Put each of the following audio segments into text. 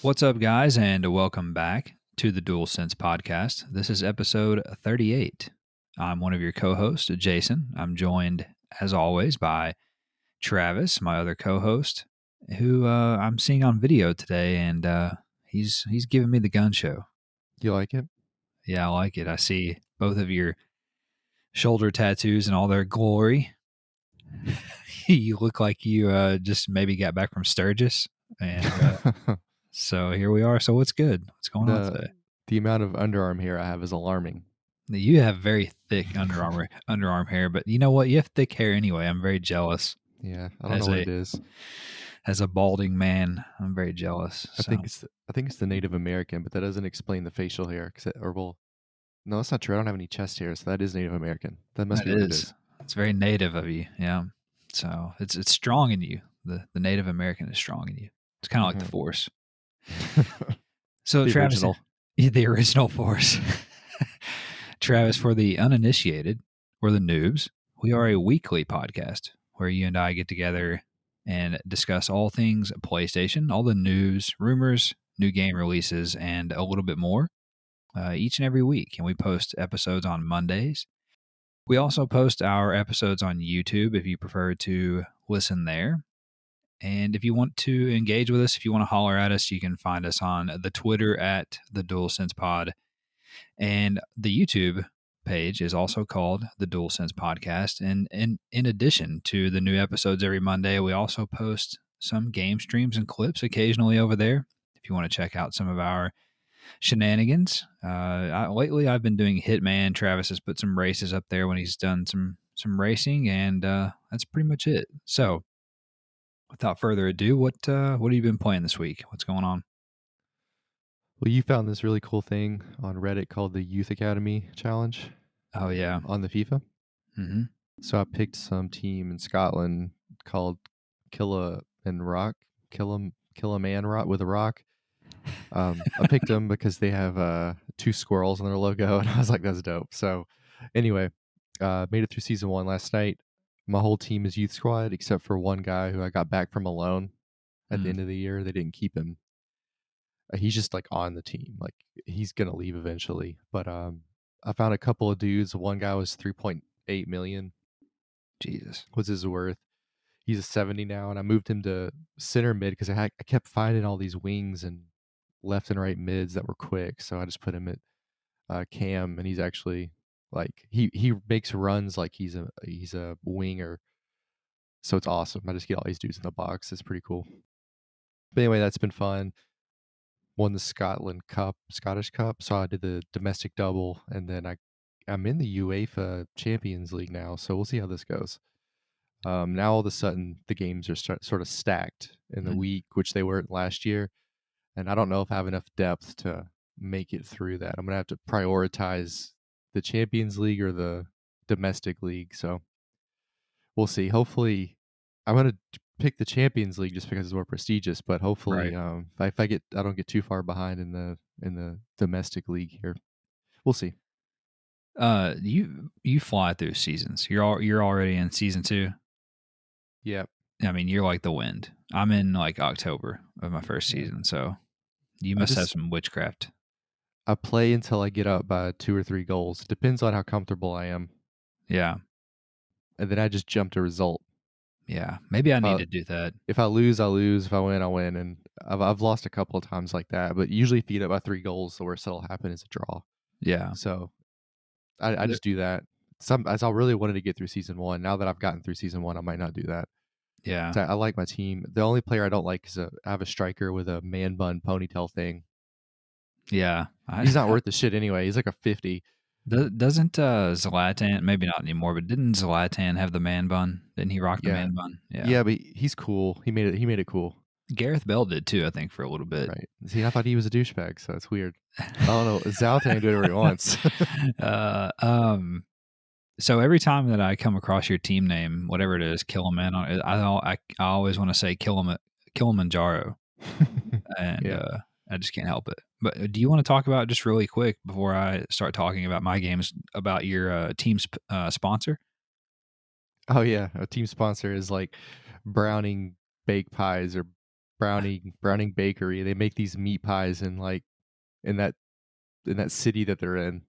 What's up, guys, and welcome back to the Dual Sense podcast. This is episode 38. I'm one of your co-hosts, Jason. I'm joined, as always, by Travis, my other co-host, who I'm seeing on video today, and he's giving me the gun show. You like it? Yeah, I like it. I see both of your shoulder tattoos in all their glory. You look like you just maybe got back from Sturgis, and so here we are. So what's good? What's going on today? The amount of underarm hair I have is alarming. You have very thick underarm hair, but you know what? You have thick hair anyway. I'm very jealous. Yeah, I don't know what it is. As a balding man, I'm very jealous. I think it's the Native American, but that doesn't explain the facial hair. No, that's not true. I don't have any chest hair, so that is Native American. That must be what it is. It's very native of you, yeah. So it's strong in you. The Native American is strong in you. It's kind of like the Force. So the Travis, the original Force. Travis, for the uninitiated or the noobs, we are a weekly podcast where you and I get together and discuss all things PlayStation, all the news, rumors, new game releases, and a little bit more each and every week. And we post episodes on Mondays. We also post our episodes on YouTube if you prefer to listen there. And if you want to engage with us, if you want to holler at us, you can find us on the Twitter at the DualSense Pod. And the YouTube page is also called the Dual Sense Podcast. And in addition to the new episodes every Monday, we also post some game streams and clips occasionally over there. If you want to check out some of our shenanigans. Lately, I've been doing Hitman. Travis has put some races up there when he's done some racing, and that's pretty much it. So, without further ado, what have you been playing this week? What's going on? Well, you found this really cool thing on Reddit called the Youth Academy Challenge. Oh, yeah. On the FIFA. Mm-hmm. So I picked some team in Scotland called Kill a Man Rock with a rock. I picked them because they have 2 squirrels in their logo, and I was like, that's dope. So anyway, made it through season 1 last night. My whole team is youth squad except for one guy who I got back from a loan at the end of the year. They didn't keep him. He's just like on the team. Like he's going to leave eventually. But I found a couple of dudes. One guy was 3.8 million. Jesus. Was his worth. He's a 70 now, and I moved him to center mid because I kept finding all these wings and left and right mids that were quick. So I just put him at cam, and he's actually like he makes runs like he's a winger. So it's awesome. I just get all these dudes in the box. It's pretty cool. But anyway, that's been fun. Won the Scottish Cup. So I did the domestic double, and then I'm in the UEFA Champions League now. So we'll see how this goes. Now all of a sudden the games are sort of stacked in the week, which they weren't last year. And I don't know if I have enough depth to make it through that. I'm going to have to prioritize the Champions League or the domestic league. So we'll see. Hopefully I'm going to pick the Champions League just because it's more prestigious, but hopefully if I don't get too far behind in the domestic league here. We'll see. You fly through seasons. You're already in season 2. Yeah. I mean, you're like the wind. I'm in like October of my first season, so you must have some witchcraft. I play until I get up by 2 or 3 goals. It depends on how comfortable I am. Yeah. And then I just jump to result. Yeah. Maybe I need to do that. If I lose, I lose. If I win, I win. And I've lost a couple of times like that. But usually if you get up by 3 goals, the worst that'll happen is a draw. Yeah. So I just do that. As I really wanted to get through season 1. Now that I've gotten through season 1, I might not do that. Yeah. I like my team. The only player I don't like is I have a striker with a man bun ponytail thing. Yeah. He's not worth the shit anyway. He's like a 50. Doesn't Zlatan, maybe not anymore, but didn't Zlatan have the man bun? Didn't he rock the man bun? Yeah. Yeah, but he's cool. He made it cool. Gareth Bale did too, I think, for a little bit. Right. See, I thought he was a douchebag, so it's weird. I don't know. Zlatan do whatever he wants. So every time that I come across your team name, whatever it is, Kiliman, I always want to say Kilimanjaro, and I just can't help it. But do you want to talk about, just really quick before I start talking about my games, about your team's sponsor? Oh yeah, a team sponsor is like Browning Baked Pies or Browning Bakery. They make these meat pies in, like, in that in that city that they're in.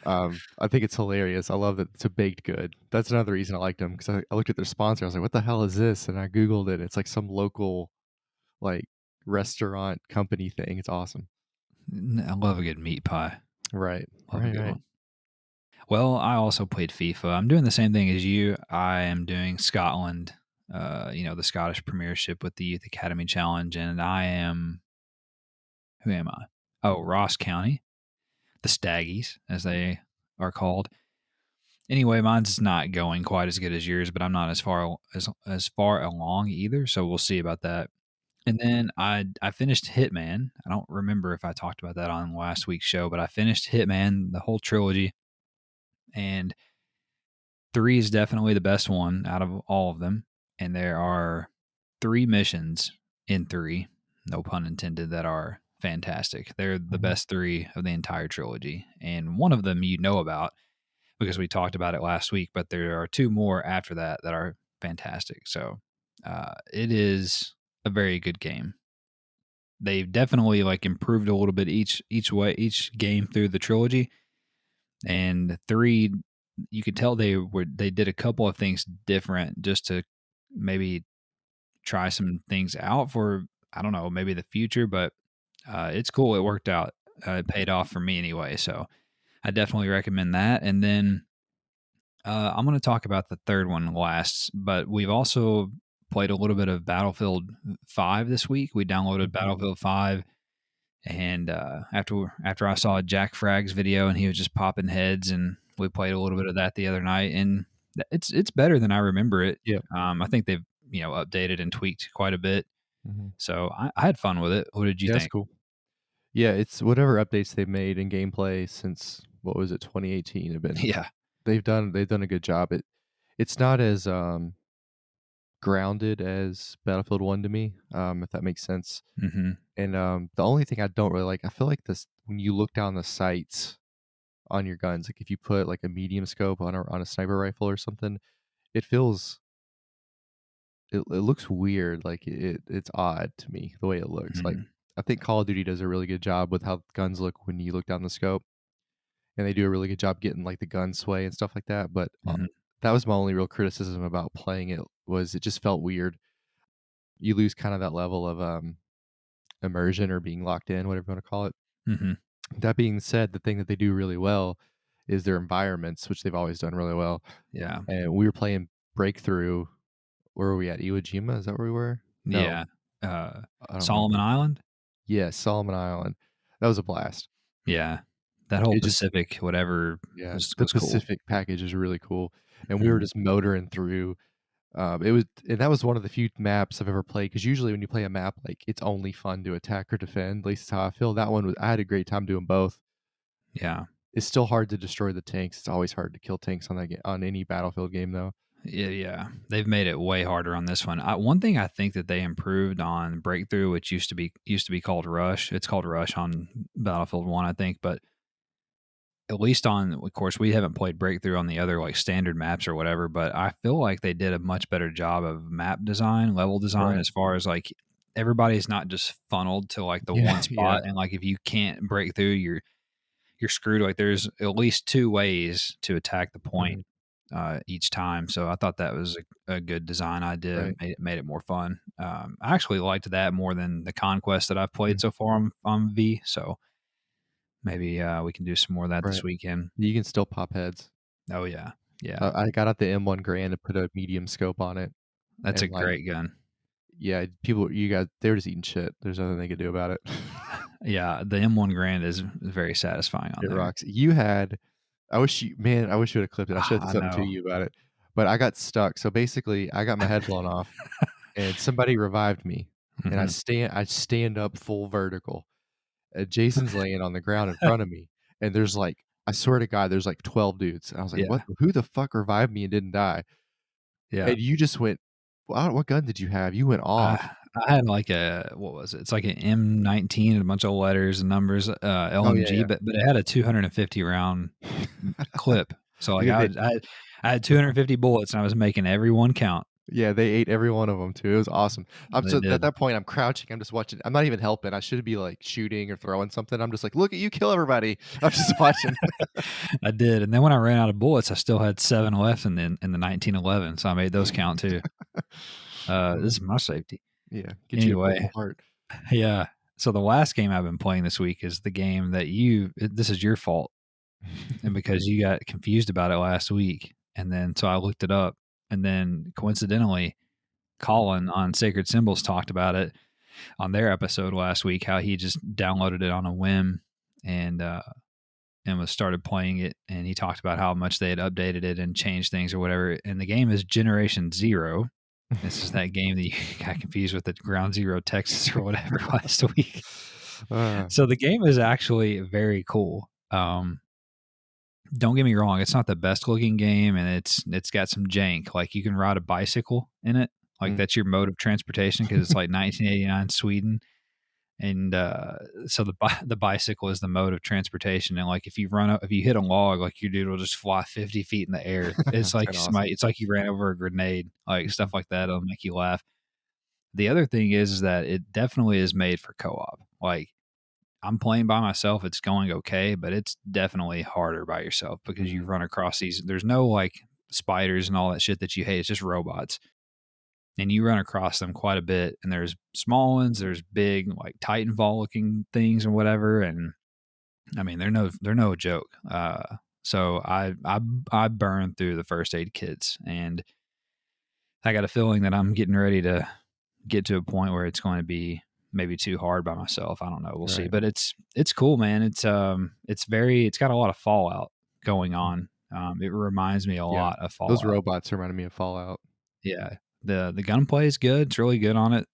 I think it's hilarious. I love that it's a baked good. That's another reason I liked them, 'cause I looked at their sponsor, I was like, "What the hell is this?" And I Googled it, it's like some local, like, restaurant company thing, it's awesome. I love a good meat pie. Right. Love a Right, good right. one. Well, I also played FIFA. I'm doing the same thing as you. I am doing Scotland, the Scottish Premiership with the Youth Academy Challenge, and I am who am I? Oh, Ross County, the Staggies, as they are called. Anyway, mine's not going quite as good as yours, but I'm not as far along either. So we'll see about that. And then I finished Hitman. I don't remember if I talked about that on last week's show, but I finished Hitman, the whole trilogy, and 3 is definitely the best one out of all of them. And there are 3 missions in 3, no pun intended, that are fantastic. They're the Mhm. best 3 of the entire trilogy. And one of them you know about because we talked about it last week, but there are 2 more after that that are fantastic. So it is a very good game. They've definitely like improved a little bit each game through the trilogy, and 3 you could tell they did a couple of things different just to maybe try some things out for, I don't know, maybe the future, but it's cool. It worked out. It paid off for me anyway, so I definitely recommend that. And then I'm going to talk about the third one last, but we've also played a little bit of Battlefield 5 this week. We downloaded Mhm. Battlefield 5, and after I saw Jack Fragg's video and he was just popping heads, and we played a little bit of that the other night, and it's better than I remember it. Yeah. I think they've updated and tweaked quite a bit, Mhm. so I had fun with it. What did you Yeah, that's think? cool. Yeah, it's whatever updates they've made in gameplay since, what was it, 2018 have been Yeah. they've done a good job. It's not as, grounded as Battlefield 1 to me, if that makes sense. Hmm. And, the only thing I don't really like, I feel like this when you look down the sights on your guns, like, if you put, like, a medium scope on a sniper rifle or something, it feels it looks weird, like, it's odd to me the way it looks, like, Hmm. I think Call of Duty does a really good job with how guns look when you look down the scope, and they do a really good job getting, like, the gun sway and stuff like that, but, Hmm. that was my only real criticism about playing it, was it just felt weird. You lose kind of that level of, immersion or being locked in, whatever you wanna call it. Hmm. That being said, the thing that they do really well is their environments, which they've always done really well, Yeah. and we were playing Breakthrough. Where were we at? Iwo Jima? Is that where we were? No, Yeah. Uh, I don't Solomon remember. Island. Yeah, Solomon Island. That was a blast. Yeah. That whole It just Pacific, whatever, Yeah, was the cool. Pacific package is really cool, and we were Mhm. just motoring through. It was and that was one of the few maps I've ever played, because usually when you play a map, like, it's only fun to attack or defend, at least that's how I feel. That one was I had a great time doing both. Yeah. It's still hard to destroy the tanks. It's always hard to kill tanks on that on any Battlefield game, though. Yeah. They've made it way harder on this one. One thing I think that they improved on Breakthrough, which used to be called Rush. It's called Rush on Battlefield 1, I think, but at least on, of course, we haven't played Breakthrough on the other like standard maps or whatever, but I feel like they did a much better job of map design, level design, Right. as far as like everybody's not just funneled to like the Yeah, one yeah. spot, and like if you can't break through, you're screwed. Like there's at least 2 ways to attack the point Mhm. each time. So I thought that was a good design idea. Right. Made it more fun. I actually liked that more than the Conquest that I've played Mhm. so far on V. So maybe we can do some more of that this Right. weekend. You can still pop heads. Oh yeah, yeah. I got out the M1 Grand and put a medium scope on it, That's a and, like, great gun. yeah, you guys they were just eating shit. There's nothing they could do about it. Yeah, the M1 Grand is very satisfying on It there. rocks. You had I wish you would've clipped it. I should've said I something to know. you about it, but I got stuck. So, basically, I got my head blown off, and somebody revived me, and Hmm. I stand up full vertical. Jason's laying on the ground in front of me, and there's, like, I swear to God, there's, like, 12 dudes, and I was like, Yeah, "What who the fuck revived me and didn't die?" yeah. And you just went, "Wow, what gun did you have?" You went I off. I had like a what was it? It's like an M19 and a bunch of letters and numbers, Oh, yeah, LMG, yeah. but it had a 250 round clip. So like Yeah, I had 250 bullets and I was making every one count. Yeah, they ate every one of them too. It was awesome. They So at did. that point, I'm crouching. I'm just watching. I'm not even helping. I should be like shooting or throwing something. I'm just like, look at you, kill everybody. I'm just watching. I did, and then when I ran out of bullets, I still had 7 left in the 1911, so I made those count too. This is my safety. Yeah, get you a Anyway, purple heart. yeah. So the last game I've been playing this week is the game that this is your fault, and because you got confused about it last week, and then so I looked it up, and then coincidentally, Colin on Sacred Symbols talked about it on their episode last week, how he just downloaded it on a whim and was started playing it, and he talked about how much they had updated it and changed things or whatever. And the game is Generation Zero. This is that game that you got confused with the Ground Zero Texas or whatever last week. So the game is actually very cool. Don't get me wrong, it's not the best looking game, and it's got some jank. Like you can ride a bicycle in it, like that's your mode of transportation because it's like 1989 Sweden, and so the bicycle is the mode of transportation. And like if you hit a log, like your dude will just fly 50 feet in the air. It's That's like kind of awesome. it's like you ran over a grenade, like stuff like that. It'll make you laugh. The other thing is that it definitely is made for co-op. Like I'm playing by myself, it's going okay, but it's definitely harder by yourself because you Mhm. run across there's no like spiders and all that shit that you hate. It's just robots. And you run across them quite a bit. And there's small ones, there's big like Titanfall looking things and whatever. And I mean, they're no joke. So I burned through the first aid kits, and I got a feeling that I'm getting ready to get to a point where it's going to be maybe too hard by myself. I don't know. We'll see. Right. But it's cool, man. It's got a lot of Fallout going Mm. on. It reminds me a Yeah. lot of Those Fallout. robots reminded me of Fallout. Yeah. The gunplay is good. It's really good on it.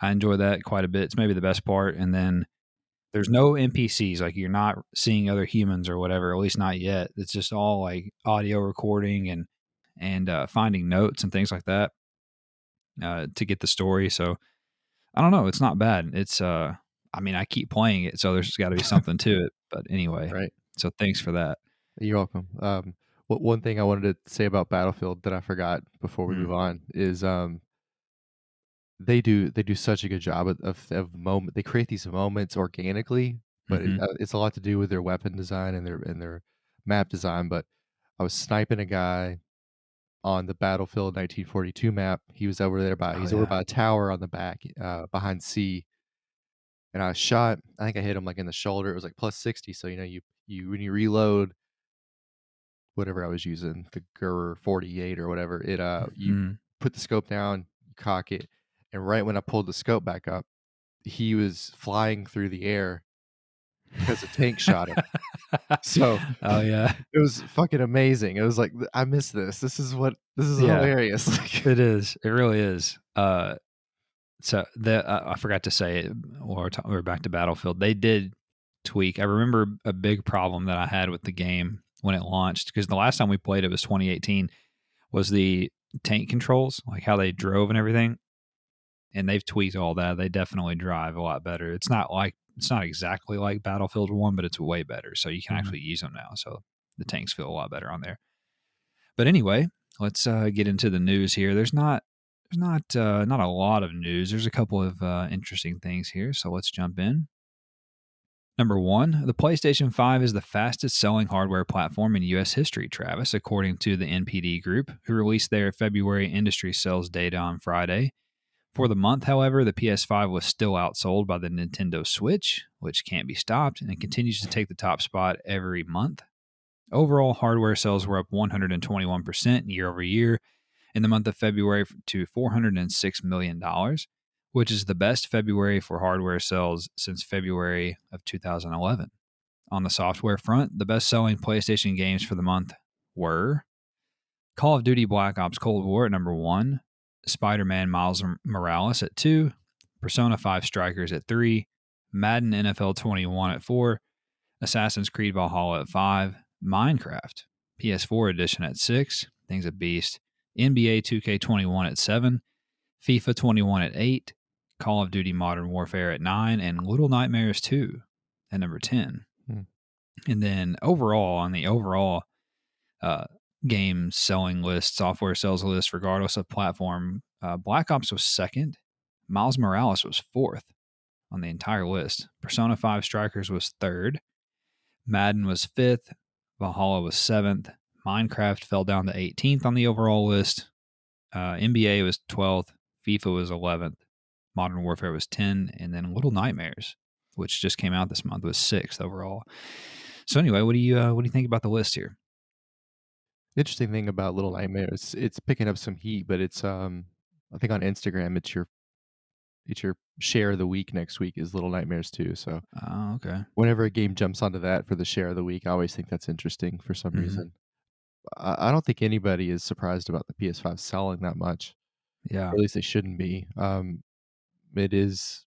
I enjoy that quite a bit. It's maybe the best part. And then there's no NPCs. Like you're not seeing other humans or whatever. At least not yet. It's just all like audio recording and finding notes and things like that to get the story. So I don't know. It's not bad. I mean, I keep playing it, so there's got to be something to it. But anyway, Right. so thanks for that. You're welcome. One thing I wanted to say about Battlefield that I forgot before we Mm, move on is they do such a good job of moment. They create these moments organically, but hmm it's a lot to do with their weapon design and their map design. But I was sniping a guy on the Battlefield 1942 map. Oh He's over yeah. by a tower on the back behind C, and I shot. I think I hit him like in the shoulder. It was like plus 60. So you when you reload whatever I was using, the Gur 48 or whatever, you Mm. put the scope down, you cock it, and right when I pulled the scope back up, he was flying through the air because a tank shot him. So Oh yeah. it was fucking amazing. It was like I missed this. This is Yeah. hilarious. Like, It is. It really is. So I forgot to say it. We're back to Battlefield. They did tweak. I remember a big problem that I had with the game when it launched because the last time we played it was 2018. Was the tank controls, like how they drove and everything. And they've tweaked all that. They definitely drive a lot better. It's not exactly like Battlefield 1, but it's way better. So you can mhm. actually use them now. So the tanks feel a lot better on there. But anyway, let's get into the news here. Not a lot of news. There's a couple of interesting things here. So let's jump in. Number one, the PlayStation 5 is the fastest selling hardware platform in U.S. history, Travis, according to the NPD Group, who released their February industry sales data on Friday. For the month, however, the PS5 was still outsold by the Nintendo Switch, which can't be stopped and continues to take the top spot every month. Overall, hardware sales were up 121% year over year in the month of February to $406 million, which is the best February for hardware sales since February of 2011. On the software front, the best selling PlayStation games for the month were Call of Duty Black Ops Cold War at number 1, Spider Man Miles Morales at 2, Persona 5 Strikers at 3, Madden NFL 21 at 4, Assassin's Creed Valhalla at 5, Minecraft PS4 edition at 6, thing's a beast, NBA 2K21 at 7, FIFA 21 at 8, Call of Duty Modern Warfare at 9, and Little Nightmares 2 at number 10. Mm. And then overall, on the overall game selling list, software sales list, regardless of platform. Black Ops was second. Miles Morales was fourth on the entire list. Persona 5 Strikers was third. Madden was fifth. Valhalla was seventh. Minecraft fell down to 18th on the overall list. NBA was 12th. FIFA was 11th. Modern Warfare was 10. And then Little Nightmares, which just came out this month, was 6th overall. So anyway, what do you think about the list here? Interesting thing about Little Nightmares, it's picking up some heat, but it's I think on Instagram it's your share of the week next week is Little Nightmares too. So Oh, okay. whenever a game jumps onto that for the share of the week, I always think that's interesting for some Hmm. reason. I don't think anybody is surprised about the PS5 selling that much, Yeah. or at least they shouldn't be. It is,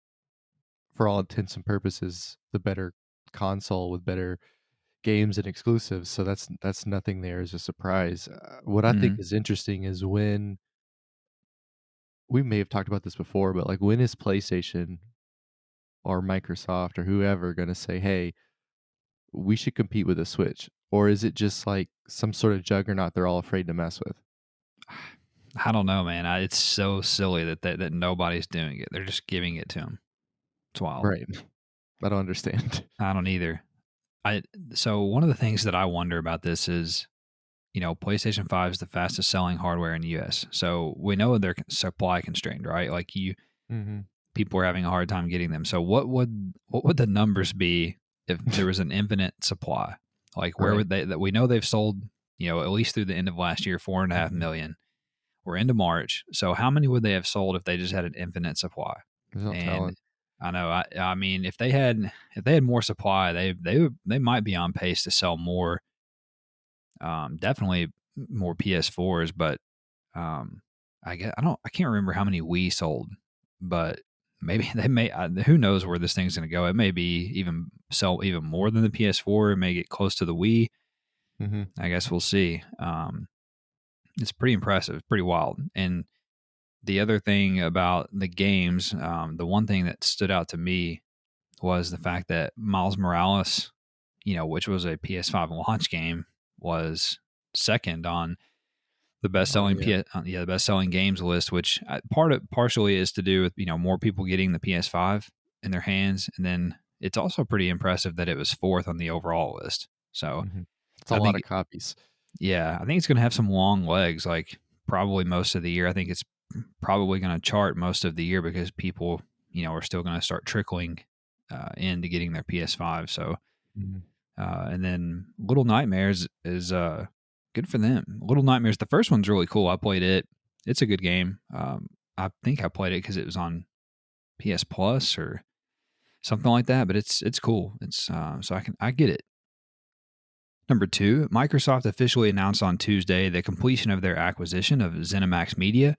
for all intents and purposes, the better console with better games and exclusives. So that's nothing there is a surprise. What I think Hmm. is interesting is when we may have talked about this before, but like when is PlayStation or Microsoft or whoever going to say, "Hey, we should compete with the Switch," or is it just like some sort of juggernaut they're all afraid to mess with? I don't know, man. It's so silly that nobody's doing it. They're just giving it to them. It's wild. Right. I don't understand. I don't either. I So one of the things that I wonder about this is, PlayStation 5 is the fastest selling hardware in the US. So we know they're supply constrained, right? Like Mhm. people are having a hard time getting them. So what would the numbers be if there was an infinite supply? Like where Right. would they that we know they've sold, at least through the end of last year, 4.5 Mhm. million. We're into March. So how many would they have sold if they just had an infinite supply? There's no And telling. I know I mean if they had more supply, they might be on pace to sell more, definitely more PS4s, but I can't remember how many we sold, but maybe they may. Who knows where this thing's going to go? It may be even sell even more than the PS4. It may get close to the Wii. Mhm. I guess we'll see. It's pretty impressive, pretty wild. And the other thing about the games, the one thing that stood out to me was the fact that Miles Morales, which was a PS5 launch game, was second on the best Oh, selling yeah. the best selling games list, which partially is to do with more people getting the PS5 in their hands, and then it's also pretty impressive that it was fourth on the overall list. So Mhm. It's a I lot of think, copies. yeah, I think it's going to have some long legs, like probably most of the year. I think it's probably going to chart most of the year because people are still going to start trickling into getting their PS5. So Mhm. and then Little Nightmares is good for them. Little Nightmares, the first one's really cool. I played it. It's a good game. I think I played it because it was on PS Plus or something like that. But it's cool. It's so I get it. Number two, Microsoft officially announced on Tuesday the completion of their acquisition of ZeniMax Media,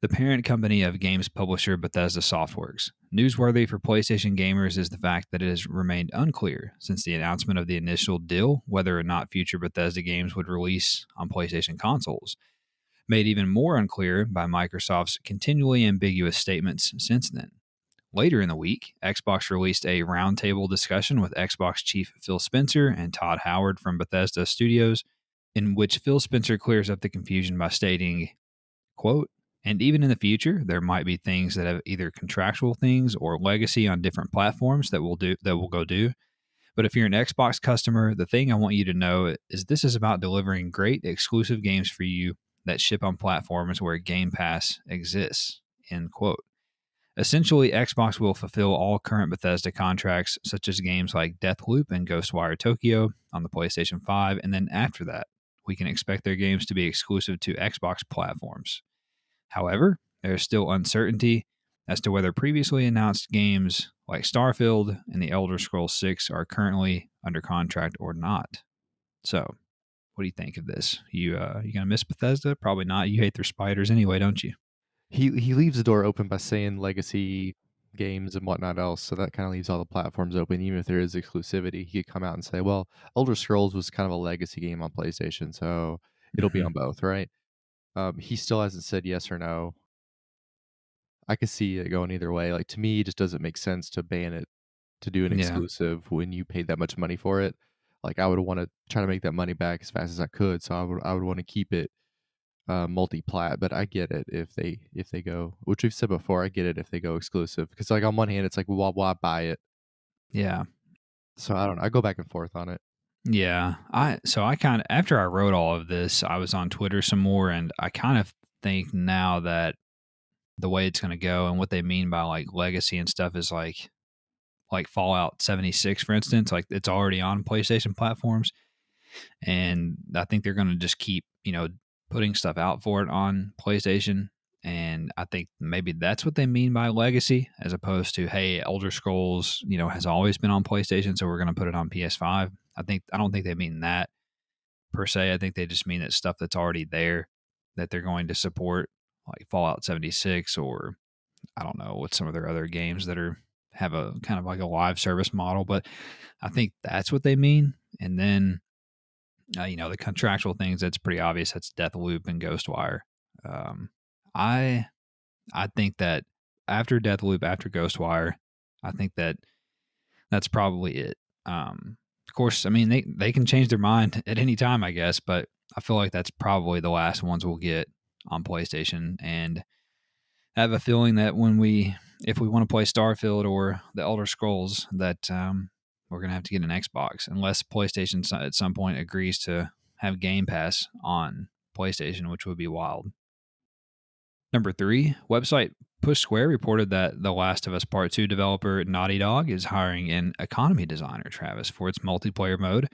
the parent company of games publisher Bethesda Softworks. Newsworthy for PlayStation gamers is the fact that it has remained unclear since the announcement of the initial deal whether or not future Bethesda games would release on PlayStation consoles, made even more unclear by Microsoft's continually ambiguous statements since then. Later in the week, Xbox released a roundtable discussion with Xbox chief Phil Spencer and Todd Howard from Bethesda Studios, in which Phil Spencer clears up the confusion by stating, quote, and even in the future, there might be things that have either contractual things or legacy on different platforms that will go do. But if you're an Xbox customer, the thing I want you to know is this is about delivering great exclusive games for you that ship on platforms where Game Pass exists. End quote. Essentially, Xbox will fulfill all current Bethesda contracts, such as games like Deathloop and Ghostwire Tokyo on the PlayStation 5, and then after that, we can expect their games to be exclusive to Xbox platforms. However, there is still uncertainty as to whether previously announced games like Starfield and The Elder Scrolls 6 are currently under contract or not. So, what do you think of this? You gonna miss Bethesda? Probably not. You hate their spiders anyway, don't you? He leaves the door open by saying legacy games and whatnot else, so that kinda leaves all the platforms open, even if there is exclusivity, he could come out and say, "Well, Elder Scrolls was kind of a legacy game on PlayStation, so it'll be Hmm. on both," right? He still hasn't said yes or no. I could see it going either way. Like, to me, it just doesn't make sense to ban it to do an Yeah. exclusive when you paid that much money for it. like I would want to try to make that money back as fast as I could. So I would want to keep it multi-plat. But I get it if they go, which we've said before. I get it if they go exclusive because like on one hand it's like, well, why buy it? Yeah. So I don't know. I go back and forth on it. Yeah. I kind of, after I wrote all of this, I was on Twitter some more, and I kind of think now that the way it's going to go and what they mean by like legacy and stuff is like Fallout 76, for instance, like it's already on PlayStation platforms. And I think they're going to just keep, putting stuff out for it on PlayStation. And I think maybe that's what they mean by legacy, as opposed to, hey, Elder Scrolls, has always been on PlayStation, so we're going to put it on PS5. I don't think they mean that per se. I think they just mean that stuff that's already there that they're going to support, like Fallout 76, or I don't know what some of their other games that have a kind of like a live service model. But I think that's what they mean. And then the contractual things, that's pretty obvious. That's Deathloop and Ghostwire. Um, I I think that after Deathloop, after Ghostwire, I think that that's probably it. Of course, I mean they can change their mind at any time, I guess, but I feel like that's probably the last ones we'll get on PlayStation. And I have a feeling that if we want to play Starfield or the Elder Scrolls, that we're gonna have to get an Xbox, unless PlayStation at some point agrees to have Game Pass on PlayStation, which would be wild. Number 3, website Push Square reported that The Last of Us Part 2 developer Naughty Dog is hiring an economy designer, Travis, for its multiplayer mode.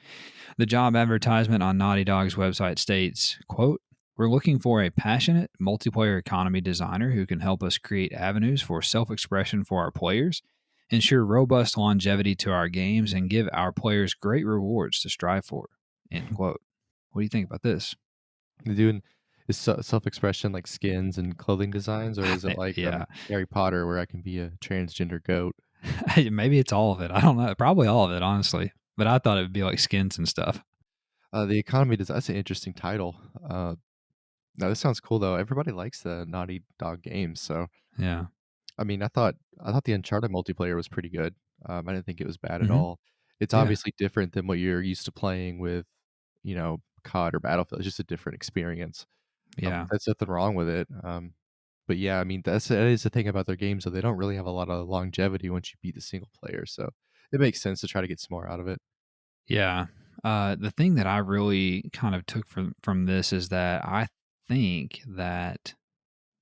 The job advertisement on Naughty Dog's website states, quote, "We're looking for a passionate multiplayer economy designer who can help us create avenues for self-expression for our players, ensure robust longevity to our games, and give our players great rewards to strive for." End quote. What do you think about this? They're doing is self-expression like skins and clothing designs, or is it like Yeah. Harry Potter where I can be a transgender goat? Maybe it's all of it. I don't know. Probably all of it, honestly. But I thought it would be like skins and stuff. The economy design. That's an interesting title. No, this sounds cool though. Everybody likes the Naughty Dog games, so Yeah. I mean, I thought the Uncharted multiplayer was pretty good. I didn't think it was bad at Hmm. all. It's Yeah. obviously different than what you're used to playing with, COD or Battlefield. It's just a different experience. Yeah. That's nothing wrong with it. But yeah, I mean, that is the thing about their games, so they don't really have a lot of longevity once you beat the single player. So it makes sense to try to get some more out of it. Yeah. The thing that I really kind of took from this is that I think that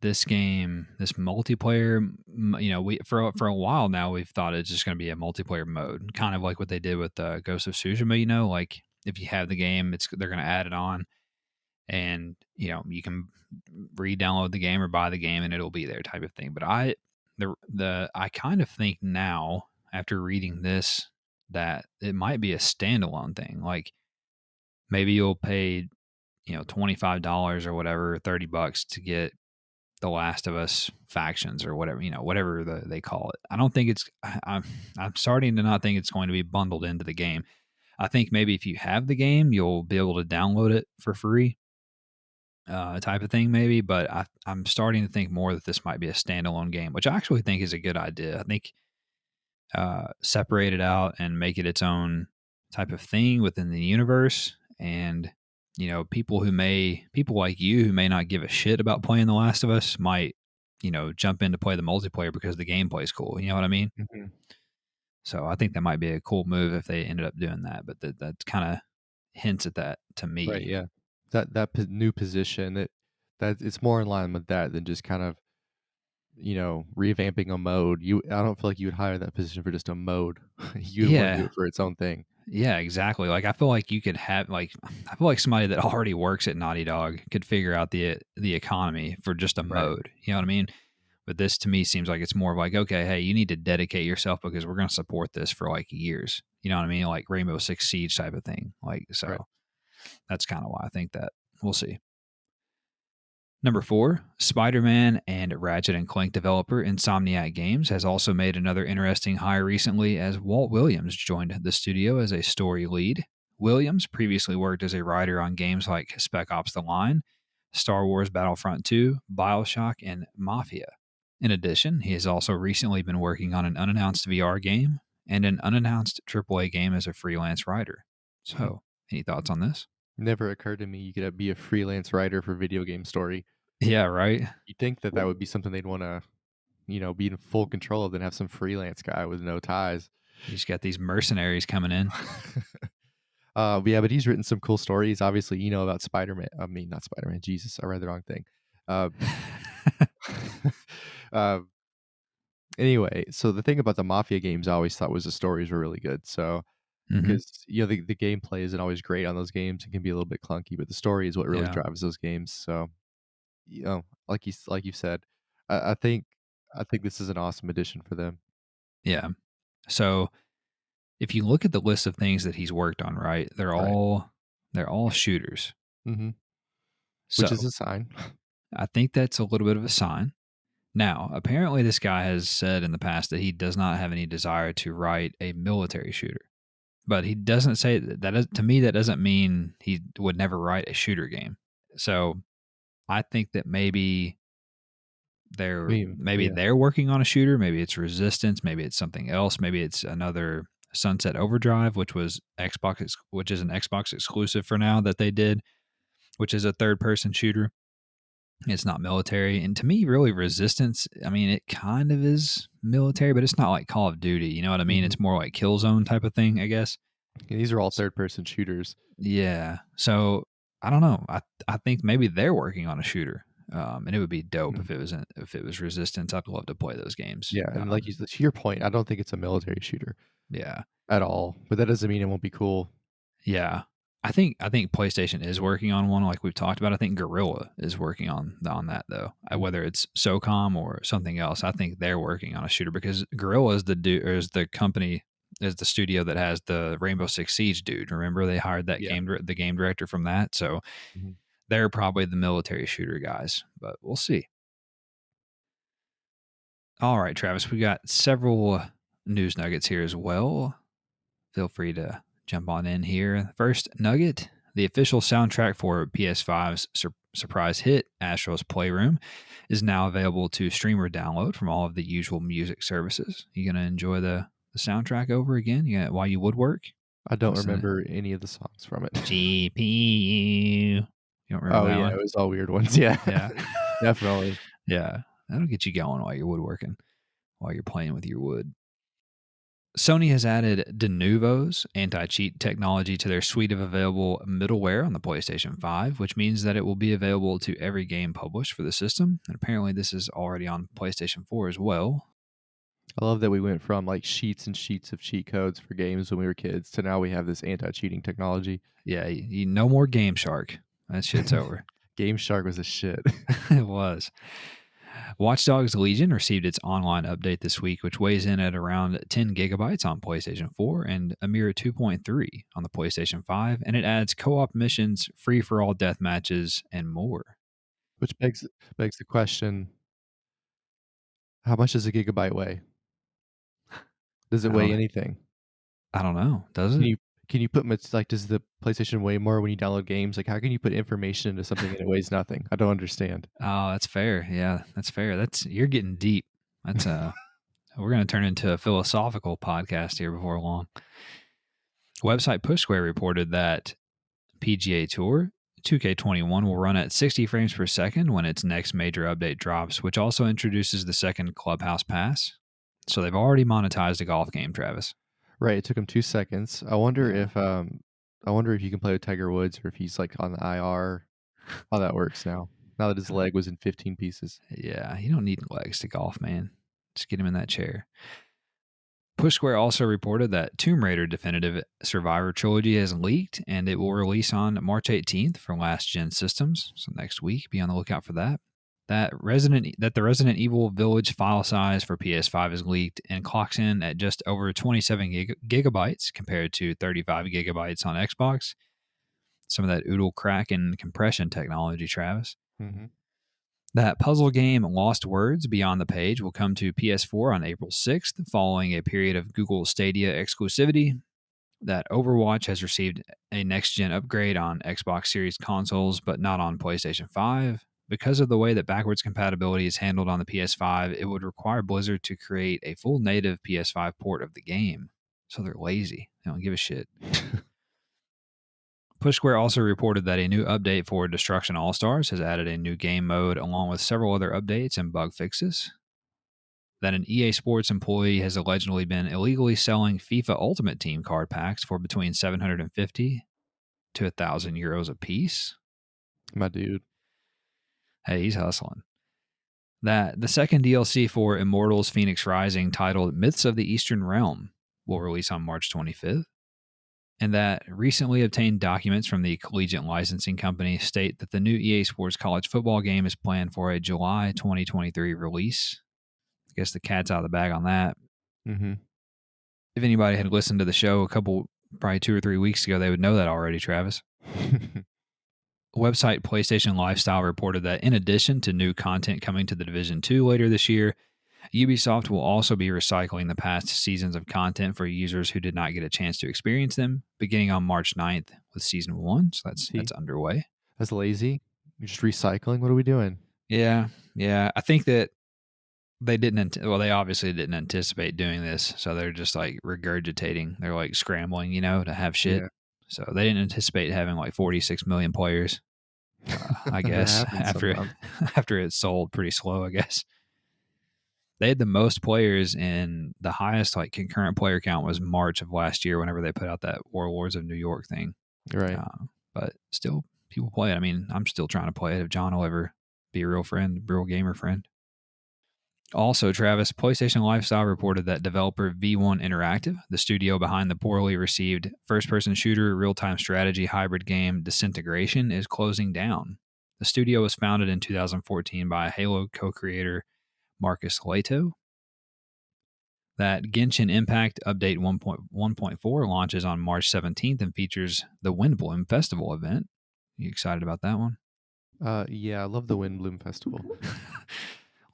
this game, this multiplayer, we for a while now we've thought it's just going to be a multiplayer mode, kind of like what they did with Ghost of Tsushima. Like if you have the game, they're going to add it on, and you can re-download the game or buy the game, and it'll be there, type of thing. But I kind of think now, after reading this, that it might be a standalone thing. Like maybe you'll pay $25 or whatever, $30 to get the Last of Us factions or whatever, whatever they call it. I don't think I'm starting to not think it's going to be bundled into the game. I think maybe if you have the game, you'll be able to download it for free, type of thing, maybe. But I'm starting to think more that this might be a standalone game, which I actually think is a good idea. I think separate it out and make it its own type of thing within the universe. And people like you who may not give a shit about playing The Last of Us might jump in to play the multiplayer because the gameplay is cool. You know what I mean? Mhm. So I think that might be a cool move if they ended up doing that. But that kind of hints at that to Right, me. yeah. New position, that it's more in line with that than just kind of, revamping a mode. I don't feel like you would hire that position for just a mode. You would wanna do Yeah. it for its own thing. Yeah, exactly. Like I feel like you could have I feel like somebody that already works at Naughty Dog could figure out the economy for just a Right, mode. You know what I mean? But this to me seems like it's more of like, okay, hey, you need to dedicate yourself because we're going to support this for like years. You know what I mean? Like Rainbow Six Siege type of thing. Like, right. so that's kind of why I think that. We'll see. Number 4, Spider-Man and Ratchet and Clank developer Insomniac Games has also made another interesting hire recently as Walt Williams joined the studio as a story lead. Williams previously worked as a writer on games like Spec Ops: The Line, Star Wars Battlefront 2, BioShock, and Mafia. In addition, he has also recently been working on an unannounced VR game and an unannounced AAA game as a freelance writer. So, any thoughts on this? Never occurred to me you could be a freelance writer for video game story. Yeah, right. You'd think that would be something they'd wanna, be in full control of than have some freelance guy with no ties. You just got these mercenaries coming in. But yeah, but he's written some cool stories. Obviously, about Spider-Man. I mean, not Spider-Man. Jesus, I read the wrong thing. Uh, uh, anyway, so the thing about the Mafia games, I always thought was the stories were really good. So Hmm. because the gameplay isn't always great on those games, it can be a little bit clunky, but the story is what really Yeah, drives those games. So like you said, I think this is an awesome addition for them. yeah. So if you look at the list of things that he's worked on, right, Right. they're all shooters. Hmm. Which is So a sign. I think that's a little bit of a sign. Now, apparently, this guy has said in the past that he does not have any desire to write a military shooter. But he doesn't say to me, that doesn't mean he would never write a shooter game. So I think that I mean, maybe yeah, they're working on a shooter. Maybe it's Resistance. Maybe it's something else. Maybe it's another Sunset Overdrive, which is an Xbox exclusive for now that they did, which is a third person shooter. It's not military. And to me, really, Resistance, I mean, it kind of is military, but it's not like Call of Duty. You know what I mean? hmm, It's more like Killzone type of thing, I guess. these are all third-person shooters. Yeah. So I don't know. I think maybe they're working on a shooter. And it would be dope Mhm. if it was Resistance. I'd love to play those games. Yeah, and like you said, to your point, I don't think it's a military shooter Yeah. at all, but that doesn't mean it won't be cool. Yeah. I think PlayStation is working on one like we've talked about. I think Gorilla is working on that though. Mhm. Whether it's SOCOM or something else, I think they're working on a shooter because Gorilla is the studio that has the Rainbow Six Siege dude. Remember they hired Yeah. the game director from that. So Mhm. they're probably the military shooter guys, but we'll see. All right, Travis, we got several news nuggets here as well. Feel free to jump on in here. First nugget, the official soundtrack for PS5's surprise hit, Astro's Playroom, is now available to stream or download from all of the usual music services. You going to enjoy the soundtrack over again while you woodwork? I don't Listen remember any of the songs from it. to GPU. You don't remember Oh, that yeah, one? it was all weird ones, yeah. Yeah. Definitely. Yeah. That'll get you going while you're woodworking, while you're playing with your wood. Sony has added Denuvo's anti cheat technology to their suite of available middleware on the PlayStation 5, which means that it will be available to every game published for the system. And apparently, this is already on PlayStation 4 as well. I love that we went from, like, sheets and sheets of cheat codes for games when we were kids to now we have this anti-cheating technology. Yeah, no more Game Shark. That shit's over. Game Shark was a shit. It was. Watch Dogs Legion received its online update this week, which weighs in at around 10 gigabytes on PlayStation 4 and a mere 2.3 on the PlayStation 5, and it adds co op missions, free for all death matches, and more. Which begs the question, how much does a gigabyte weigh? Does it I weigh don't anything? I don't know. Does Can it? you can you put much like, does the PlayStation weigh more when you download games? Like, how can you put information into something and it weighs nothing? I don't understand. Oh, that's fair. Yeah, that's fair. You're getting deep. That's we're going to turn into a philosophical podcast here before long. Website Push Square reported that PGA Tour 2K21 will run at 60 frames per second when its next major update drops, which also introduces the second Clubhouse Pass. So they've already monetized a golf game, Travis. Right, it took him 2 seconds. Yeah. I wonder if you can play with Tiger Woods or if he's, like, on the IR, how that works now that his leg was in 15 pieces. Yeah, you don't need legs to golf, man. Just get him in that chair. Push Square also reported that Tomb Raider Definitive Survivor Trilogy has leaked and it will release on March 18th for last gen systems. So next week, be on the lookout for that. That the Resident Evil Village file size for PS5 is leaked and clocks in at just over 27 gigabytes compared to 35 gigabytes on Xbox. Some of that oodle crack and compression technology, Travis. Mhm. That puzzle game Lost Words Beyond the Page will come to PS4 on April 6th, following a period of Google Stadia exclusivity. That Overwatch has received a next gen upgrade on Xbox Series consoles, but not on PlayStation 5. Because of the way that backwards compatibility is handled on the PS5, it would require Blizzard to create a full native PS5 port of the game. So they're lazy. They don't give a shit. Push Square also reported that a new update for Destruction All-Stars has added a new game mode along with several other updates and bug fixes. That an EA Sports employee has allegedly been illegally selling FIFA Ultimate Team card packs for between 750 to 1,000 euros a piece. My dude. Hey, he's hustling. That the second DLC for Immortals Phoenix Rising, titled Myths of the Eastern Realm, will release on March 25th. And that recently obtained documents from the Collegiate Licensing Company state that the new EA Sports college football game is planned for a July 2023 release. I guess the cat's out of the bag on that. Mm-hmm. If anybody had listened to the show probably 2 or 3 weeks ago, they would know that already, Travis. Website PlayStation Lifestyle reported that in addition to new content coming to The Division 2 later this year, Ubisoft will also be recycling the past seasons of content for users who did not get a chance to experience them, beginning on March 9th with Season 1. So that's underway. That's lazy. You're just recycling. What are we doing? Yeah. I think that they they obviously didn't anticipate doing this, so they're just like regurgitating. They're like scrambling, to have shit. Yeah. So they didn't anticipate having like 46 million players. I guess after it sold pretty slow, I guess. They had the most players, and the highest like concurrent player count was March of last year whenever they put out that Warlords of New York thing. Right. But still, people play it. I mean, I'm still trying to play it if John will ever be a real gamer friend. Also, Travis, PlayStation Lifestyle reported that developer V1 Interactive, the studio behind the poorly received first-person shooter real-time strategy hybrid game Disintegration, is closing down. The studio was founded in 2014 by Halo co-creator Marcus Leto. That Genshin Impact Update 1.4 launches on March 17th and features the Windbloom Festival event. You excited about that one? Yeah, I love the Windbloom Festival.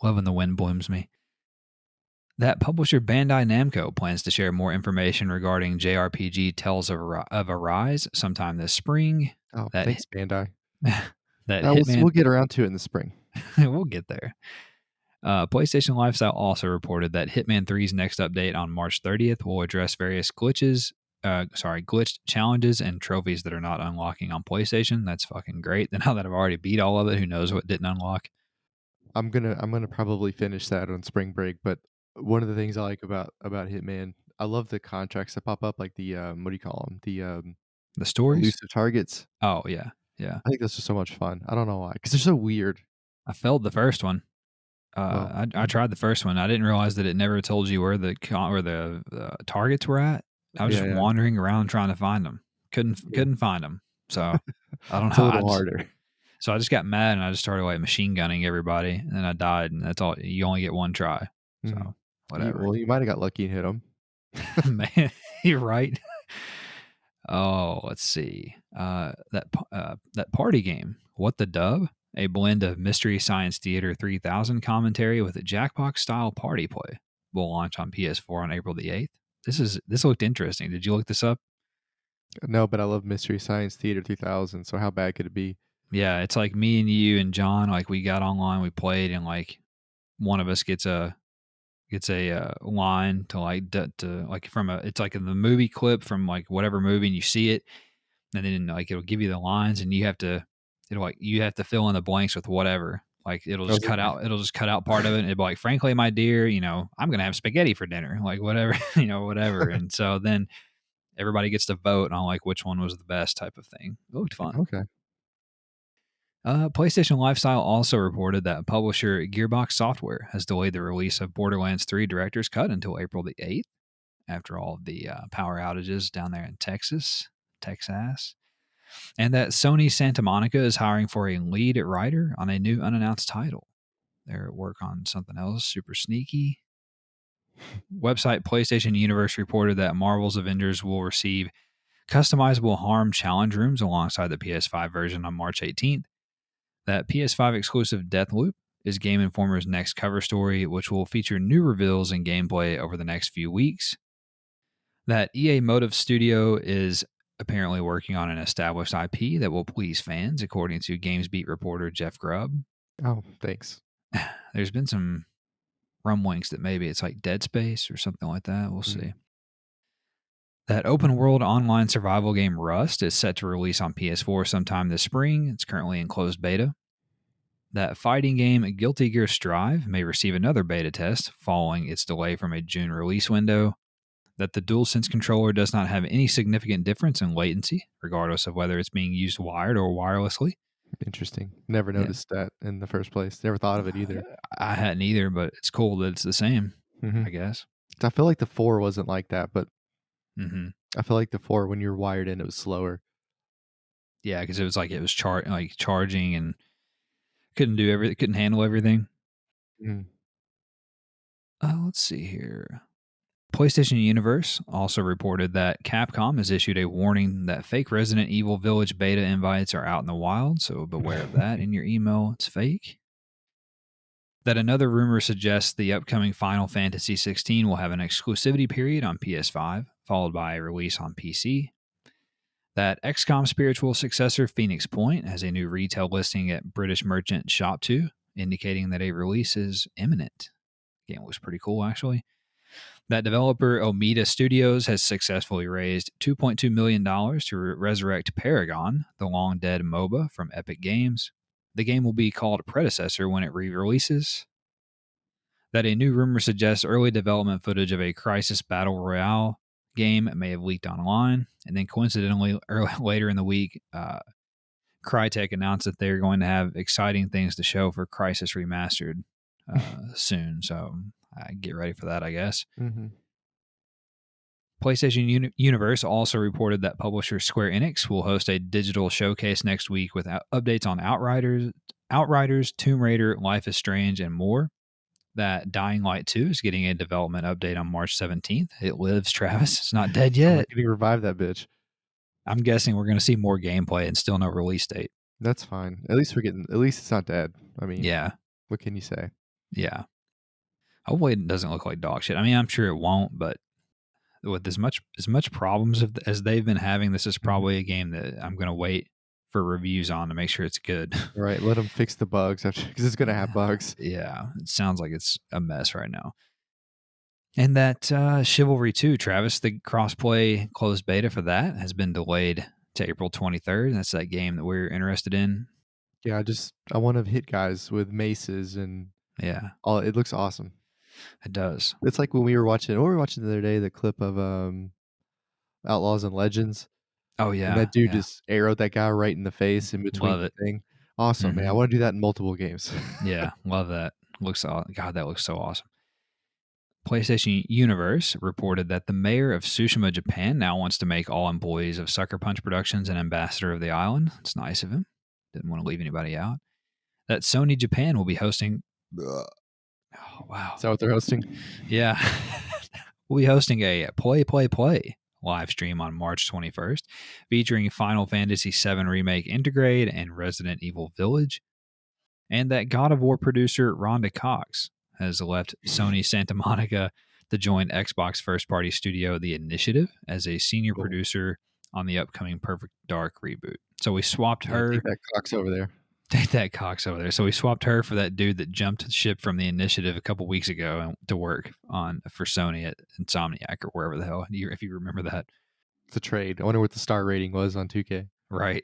Loving the wind blooms me. That publisher Bandai Namco plans to share more information regarding JRPG Tales of Arise sometime this spring. Oh, thanks, Bandai. Hitman. We'll get around to it in the spring. We'll get there. PlayStation Lifestyle also reported that Hitman 3's next update on March 30th will address various glitched challenges and trophies that are not unlocking on PlayStation. That's fucking great. Now that I've already beat all of it, who knows what didn't unlock? I'm gonna probably finish that on spring break. But one of the things I like about Hitman, I love the contracts that pop up, like the what do you call them? The stories, elusive targets. Oh yeah. I think those are so much fun. I don't know why, because they're so weird. I failed the first one. I tried the first one. I didn't realize that it never told you where the targets were at. I was just wandering around trying to find them. Couldn't find them. So I don't know. It's a little harder. So I just got mad and I just started like machine gunning everybody, and then I died. And that's all. You only get one try. So whatever. You might have got lucky and hit them. Man, you're right. Oh, let's see. That party game, What the Dub? A blend of Mystery Science Theater 3000 commentary with a Jackbox-style party play, will launch on PS4 on April the 8th. This looked interesting. Did you look this up? No, but I love Mystery Science Theater 3000, so how bad could it be? Yeah, it's like me and you and John, like we got online, we played, and like one of us gets a line to like from it's like in the movie clip from like whatever movie, and you see it, and then like it'll give you the lines, and you have to fill in the blanks with whatever. Like it'll just cut out part of it, and it'll be like, frankly, my dear, I'm gonna have spaghetti for dinner, like whatever, whatever. And so then everybody gets to vote on like which one was the best type of thing. It looked fun. Okay. PlayStation Lifestyle also reported that publisher Gearbox Software has delayed the release of Borderlands 3 Director's Cut until April the 8th, after all of the power outages down there in Texas. And that Sony Santa Monica is hiring for a lead writer on a new unannounced title. They're at work on something else super sneaky. Website PlayStation Universe reported that Marvel's Avengers will receive customizable harm challenge rooms alongside the PS5 version on March 18th. That PS5 exclusive Deathloop is Game Informer's next cover story, which will feature new reveals and gameplay over the next few weeks. That EA Motive Studio is apparently working on an established IP that will please fans, according to GamesBeat reporter Jeff Grubb. Oh, thanks. There's been some rumblings that maybe it's like Dead Space or something like that. We'll see. That open world online survival game Rust is set to release on PS4 sometime this spring. It's currently in closed beta. That fighting game Guilty Gear Strive may receive another beta test following its delay from a June release window. That the DualSense controller does not have any significant difference in latency, regardless of whether it's being used wired or wirelessly. Interesting. Never Yeah, noticed that in the first place. Never thought of it either. I hadn't either, but it's cool that it's the same, Hmm. I guess. I feel like the 4 wasn't like that, but Hmm. I feel like the 4, when you're wired in, it was slower. Yeah, because it was charging and couldn't handle everything. Mm. Let's see here. PlayStation Universe also reported that Capcom has issued a warning that fake Resident Evil Village beta invites are out in the wild, so beware of that in your email. It's fake. That another rumor suggests the upcoming Final Fantasy XVI will have an exclusivity period on PS5, followed by a release on PC. That XCOM spiritual successor Phoenix Point has a new retail listing at British merchant Shop2, indicating that a release is imminent. Game looks pretty cool, actually. That developer Omida Studios has successfully raised $2.2 million to resurrect Paragon, the long dead MOBA from Epic Games. The game will be called Predecessor when it re releases. That a new rumor suggests early development footage of a Crisis Battle Royale game may have leaked online. And then coincidentally, later in the week, Crytek announced that they're going to have exciting things to show for Crisis Remastered soon. So get ready for that, I guess. Mm-hmm. PlayStation Universe also reported that publisher Square Enix will host a digital showcase next week with updates on Outriders, Tomb Raider, Life is Strange, and more. That Dying Light 2 is getting a development update on March 17th. It lives, Travis. It's not dead I'm yet. going to revive that bitch. I'm guessing we're going to see more gameplay and still no release date. That's fine. At least it's not dead. I mean, Yeah. what can you say? Yeah. Hopefully it doesn't look like dog shit. I mean, I'm sure it won't, but with as much problems as they've been having, this is probably a game that I'm going to wait for reviews on to make sure it's good. Right. Let them fix the bugs because it's going to have bugs. Yeah. It sounds like it's a mess right now. And that Chivalry 2, Travis, the crossplay closed beta for that has been delayed to April 23rd. That's that game that we're interested in. Yeah, I want to hit guys with maces and Yeah, all. It looks awesome. it does. It's like when we were watching. What were we watching the other day? The clip of Outlaws and Legends, Oh, and yeah. that dude Yeah. just arrowed that guy right in the face in between Love the it. thing. Awesome, man. I Mhm. want to do that in multiple games. Yeah, love that. God, that looks so awesome. PlayStation Universe reported that the mayor of Tsushima, Japan, now wants to make all employees of Sucker Punch Productions an ambassador of the island. It's nice of him. Didn't want to leave anybody out. That Sony Japan will be hosting. Oh, wow. Is that what they're hosting? Yeah. We'll be hosting a play live stream on March 21st featuring Final Fantasy VII Remake Intergrade and Resident Evil Village. And that God of War producer Rhonda Cox has left Sony Santa Monica to join Xbox first party studio The Initiative as a senior Cool. producer on the upcoming Perfect Dark reboot. So we swapped Yeah, her. take that Cox over there. Take that Cox over there. So we swapped her for that dude that jumped ship from The Initiative a couple weeks ago to work for Sony at Insomniac or wherever the hell, if you remember that. It's a trade. I wonder what the star rating was on 2K. Right.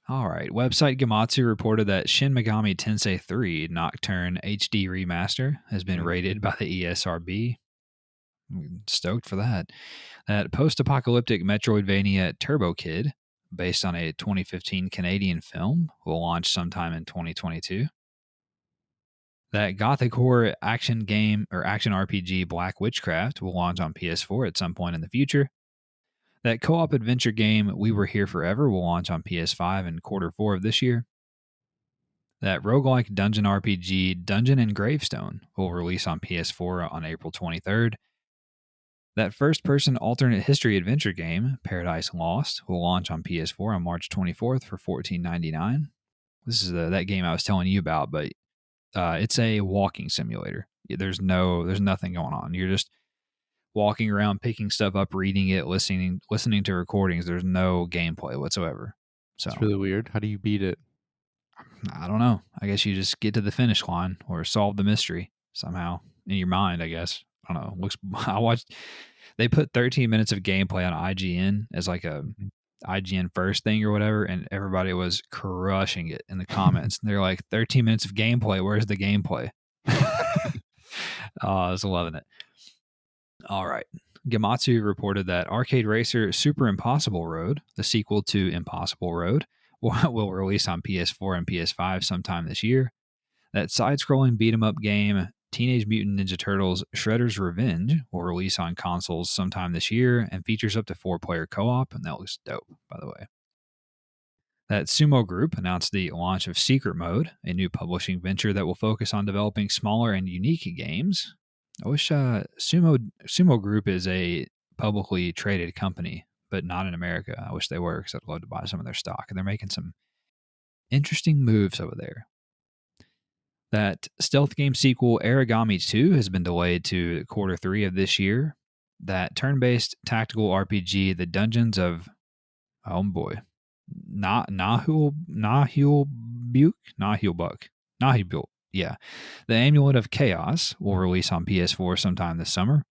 All right. Website Gematsu reported that Shin Megami Tensei 3 Nocturne HD Remaster has been rated by the ESRB. I'm stoked for that. That post-apocalyptic Metroidvania Turbo Kid, based on a 2015 Canadian film, will launch sometime in 2022. That gothic horror action game or action RPG Black Witchcraft will launch on PS4 at some point in the future. That co-op adventure game We Were Here Forever will launch on PS5 in Q4 of this year. That roguelike dungeon RPG Dungeon and Gravestone will release on PS4 on April 23rd. That first-person alternate history adventure game Paradise Lost will launch on PS4 on March 24th for $14.99. This is that game I was telling you about, but it's a walking simulator. There's nothing going on. You're just walking around, picking stuff up, reading it, listening to recordings. There's no gameplay whatsoever. So It's really weird. How do you beat it? I don't know. I guess you just get to the finish line or solve the mystery somehow in your mind. I guess I don't know. I watched They put 13 minutes of gameplay on IGN as like a Mhm. IGN first thing or whatever, and everybody was crushing it in the comments. They're like, 13 minutes of gameplay. Where's the gameplay? I was loving it. All right. Gamatsu reported that Arcade Racer Super Impossible Road, the sequel to Impossible Road, will release on PS4 and PS5 sometime this year. That side scrolling beat 'em up game, Teenage Mutant Ninja Turtles Shredder's Revenge, will release on consoles sometime this year and features up to 4-player co op. And that looks dope, by the way. That Sumo Group announced the launch of Secret Mode, a new publishing venture that will focus on developing smaller and unique games. I wish Sumo Group is a publicly traded company, but not in America. I wish they were because I'd love to buy some of their stock. And they're making some interesting moves over there. That stealth game sequel Aragami 2 has been delayed to Q3 of this year. That turn-based tactical RPG, The Dungeons of oh boy, Nahulbuk. Yeah, The Amulet of Chaos will release on PS4 sometime this summer.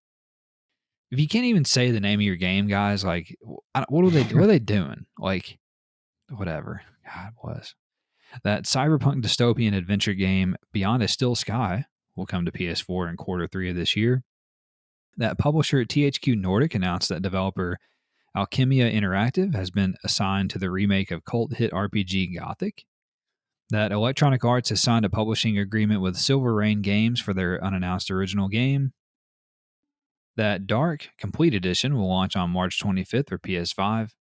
If you can't even say the name of your game, guys, like what are they doing? Like whatever. God it was. That cyberpunk dystopian adventure game Beyond a Still Sky will come to PS4 in Q3 of this year. That publisher THQ Nordic announced that developer Alchemia Interactive has been assigned to the remake of cult hit RPG Gothic. That Electronic Arts has signed a publishing agreement with Silver Rain Games for their unannounced original game. That Dark Complete Edition will launch on March 25th for PS5.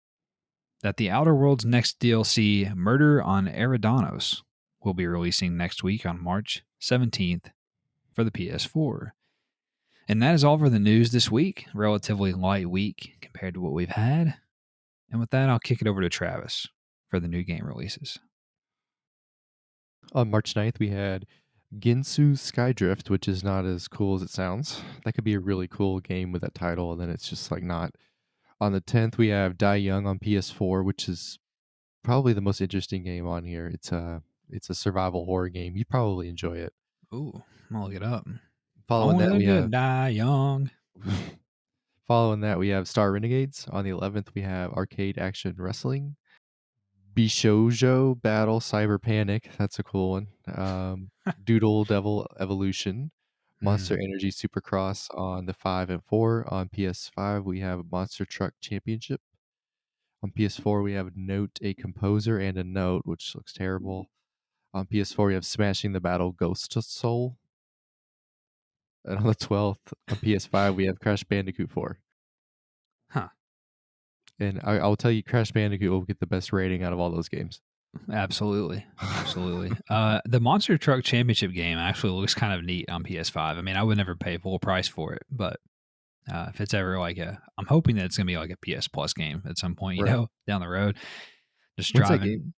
That The Outer Worlds next DLC, Murder on Eridanos, will be releasing next week on March 17th for the PS4. And that is all for the news this week. Relatively light week compared to what we've had. And with that, I'll kick it over to Travis for the new game releases. On March 9th, we had Ginsu Skydrift, which is not as cool as it sounds. That could be a really cool game with that title, and then it's just like not. On the 10th, we have Die Young on PS4, which is probably the most interesting game on here. It's a survival horror game. You'd probably enjoy it. Ooh, I'm gonna look it up. Following Only that, the we good have die young. Star Renegades. On the 11th, we have Arcade Action Wrestling. Bishoujo Battle Cyber Panic. That's a cool one. Doodle Devil Evolution. Monster Energy Supercross on the 5 and 4. On PS5, we have Monster Truck Championship. On PS4, we have Note a Composer and a Note, which looks terrible. On PS4, we have Smashing the Battle Ghost Soul. And on the 12th, on PS5, we have Crash Bandicoot 4. Huh. And I'll tell you, Crash Bandicoot will get the best rating out of all those games. Absolutely. The Monster Truck Championship game actually looks kind of neat on PS5. I mean, I would never pay full price for it, but if it's ever I'm hoping that it's going to be like a PS Plus game at some point, Right. down the road. Just When's that driving. game?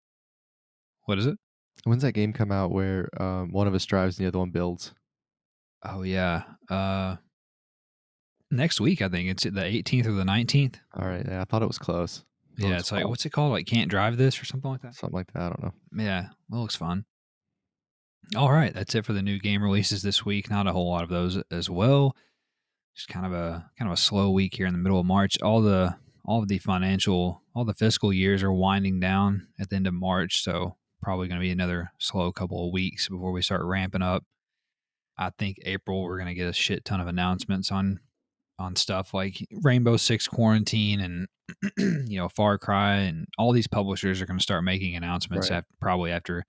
What is it? When's that game come out where one of us drives and the other one builds? Oh, yeah. Next week, I think it's the 18th or the 19th. All right. Yeah, I thought it was close. Yeah, it's like, what's it called? Like, Can't Drive This or something like that? Something like that. I don't know. Yeah, that looks fun. All right, that's it for the new game releases this week. Not a whole lot of those as well. Just kind of a slow week here in the middle of March. All the fiscal years are winding down at the end of March, so probably going to be another slow couple of weeks before we start ramping up. I think April we're going to get a shit ton of announcements on stuff like Rainbow Six Quarantine and Far Cry, and all these publishers are going to start making announcements Right. probably after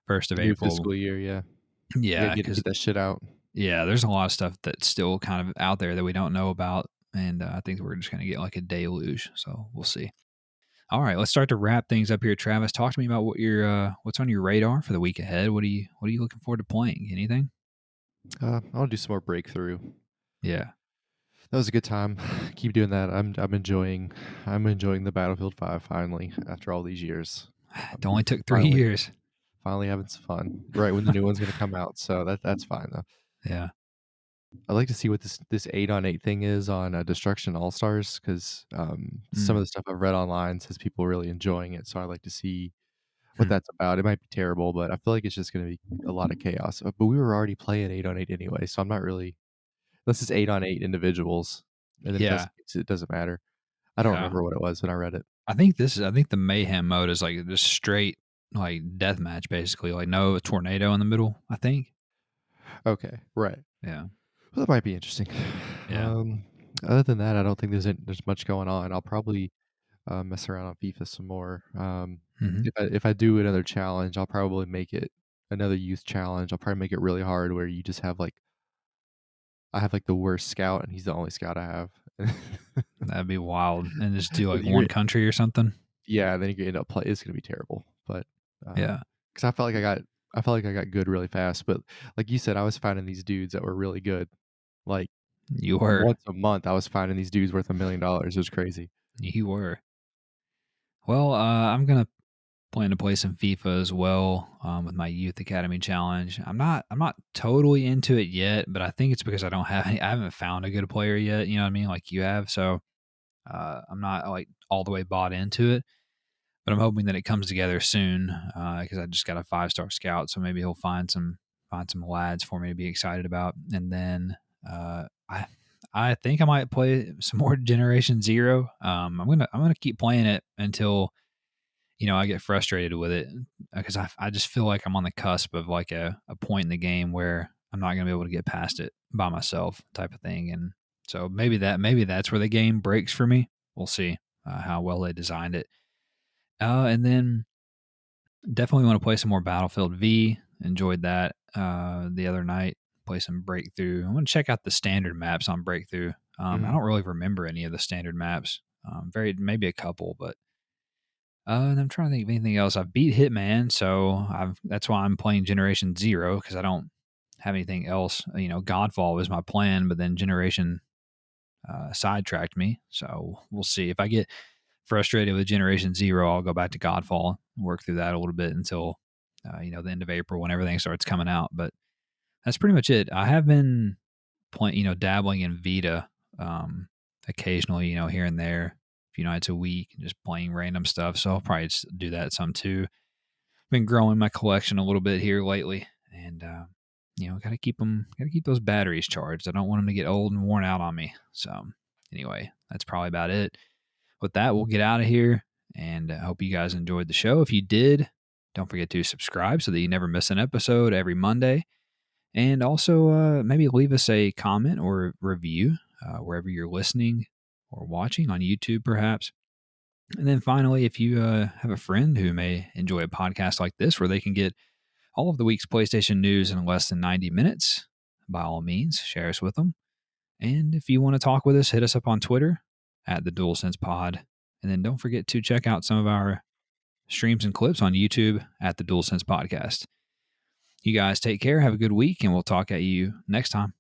1st of New April. fiscal year. Yeah. Yeah, Get that shit out. Yeah, there's a lot of stuff that's still kind of out there that we don't know about, and I think we're just going to get like a deluge. So we'll see. All right, let's start to wrap things up here. Travis, talk to me about what's on your radar for the week ahead. What are you looking forward to playing? Anything? I'll do some more Breakthrough. Yeah, that was a good time. Keep doing that. I'm enjoying the Battlefield 5 finally after all these years. It only took 3 years. Finally having some fun. Right when the new one's going to come out, so that's fine though. Yeah. I'd like to see what this 8-on-8 thing is on Destruction All Stars, because some of the stuff I've read online says people are really enjoying it. So I'd like to see what that's about. It might be terrible, but I feel like it's just going to be a lot of chaos. But we were already playing 8-on-8 anyway, so I'm not really. Unless it's 8-on-8 individuals. and then Yeah. it doesn't matter. I don't Yeah. remember what it was when I read it. I think the mayhem mode is like just straight like death match basically, like no tornado in the middle, I think. Okay, right. Yeah. Well, that might be interesting. Yeah. Um, Other than that, I don't think there's much going on. I'll probably mess around on FIFA some more. Mhm. If I do another challenge, I'll probably make it another youth challenge. I'll probably make it really hard where you just have like I have like the worst scout and he's the only scout I have. That'd be wild. And just do like You're one country or something. Yeah, then you could end up play it's gonna be terrible. But Yeah. because I felt like I got good really fast. But like you said, I was finding these dudes that were really good. Like You were. once a month, I was finding these dudes worth $1 million. It was crazy. You were. Well, I'm gonna plan to play some FIFA as well with my Youth Academy challenge. I'm not totally into it yet, but I think it's because I haven't found a good player yet. You know what I mean? Like you have, so I'm not like all the way bought into it. But I'm hoping that it comes together soon because I just got a 5-star scout, so maybe he'll find some lads for me to be excited about, and then I think I might play some more Generation Zero. I'm gonna keep playing it until I get frustrated with it because I just feel like I'm on the cusp of like a point in the game where I'm not gonna be able to get past it by myself, type of thing, and so maybe that's where the game breaks for me. We'll see how well they designed it. And then definitely want to play some more Battlefield V. Enjoyed that the other night. Play some Breakthrough. I want to check out the standard maps on Breakthrough. I Mhm. don't really remember any of the standard maps. Very maybe a couple, but and I'm trying to think of anything else. I've beat Hitman, so that's why I'm playing Generation Zero because I don't have anything else. Godfall was my plan, but then Generation sidetracked me. So we'll see if I get frustrated with Generation Zero, I'll go back to Godfall, work through that a little bit until the end of April when everything starts coming out. But that's pretty much it. I have been playing, dabbling in Vita occasionally, here and there, a few nights a week, just playing random stuff. So I'll probably just do that some too. Been growing my collection a little bit here lately, and got to keep those batteries charged. I don't want them to get old and worn out on me. So anyway, that's probably about it. With that, we'll get out of here, and I hope you guys enjoyed the show. If you did, don't forget to subscribe so that you never miss an episode every Monday. And also, maybe leave us a comment or review wherever you're listening or watching on YouTube, perhaps. And then finally, if you have a friend who may enjoy a podcast like this where they can get all of the week's PlayStation news in less than 90 minutes, by all means, share us with them. And if you want to talk with us, hit us up on Twitter at the DualSense Pod. And then don't forget to check out some of our streams and clips on YouTube at the DualSense Podcast. You guys take care, have a good week, and we'll talk at you next time.